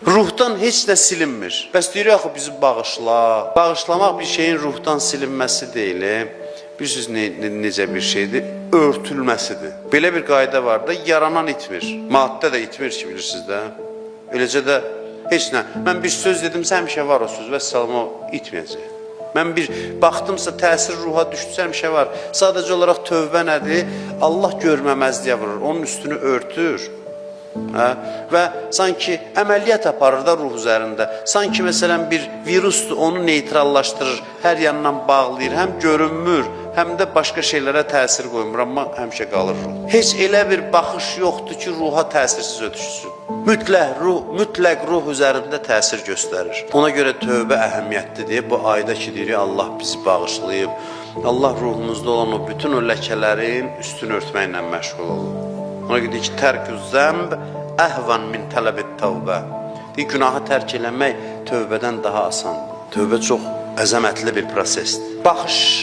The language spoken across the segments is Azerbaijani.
Ruhdan heç nə silinmir. Bəs deyirik axı bizi bağışla. Bağışlamaq bir şeyin ruhdan silinməsi deyil. Bilirsiniz necə bir şeydir? Örtülməsidir. Belə bir qayda var da, yaranan itmir. Maddə də itmir ki, bilirsiniz də. Eləcə də heç nə. Mən bir söz dedimsə, həmişə var o söz və səlam o itməyəcək. Mən bir baxdımsa, təsir ruha düşdüsə həmişə var. Sadəcə olaraq tövbə nədir? Allah görməməzliyə vurur, onun üstünü örtür. Və sanki əməliyyat aparır da ruh üzərində. Sanki məsələn bir virusdur, onu neytrallaşdırır, hər yandan bağlayır, həm görünmür, həm də başqa şeylərə təsir qoymur, amma həmişə qalır ruh. Heç elə bir baxış yoxdur ki, ruha təsirsiz ötüşsün. Mütləq ruh üzərində təsir göstərir. Ona görə tövbə əhəmiyyətlidir deyə bu ayda ki, deyirik, Allah bizi bağışlayıb, Allah ruhumuzda olan o bütün o ləkələrin üstünü örtməklə məşğul olur. Ona görə ki, tərk-ü zəmb əhvan min tələbət tövbə. Günahı tərk eləmək tövbədən daha asandır. Tövbə çox əzəmətli bir prosesdir.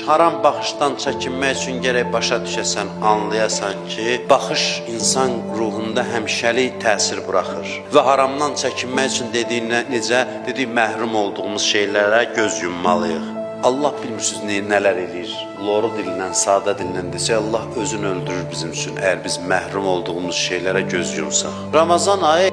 Haram baxışdan çəkinmək üçün gərək başa düşəsən, anlayasan ki, baxış insan ruhunda həmişəlik təsir buraxır. Və haramdan çəkinmək üçün dediyi məhrum olduğumuz şeylərə göz yummalıyıq. Allah bilmirsiniz nələr eləyir. Loru dilindən, sadə dilindən desə, Allah özünü öldürür bizim üçün, əgər biz məhrum olduğumuz şeylərə göz yumsaq. Ramazan ayı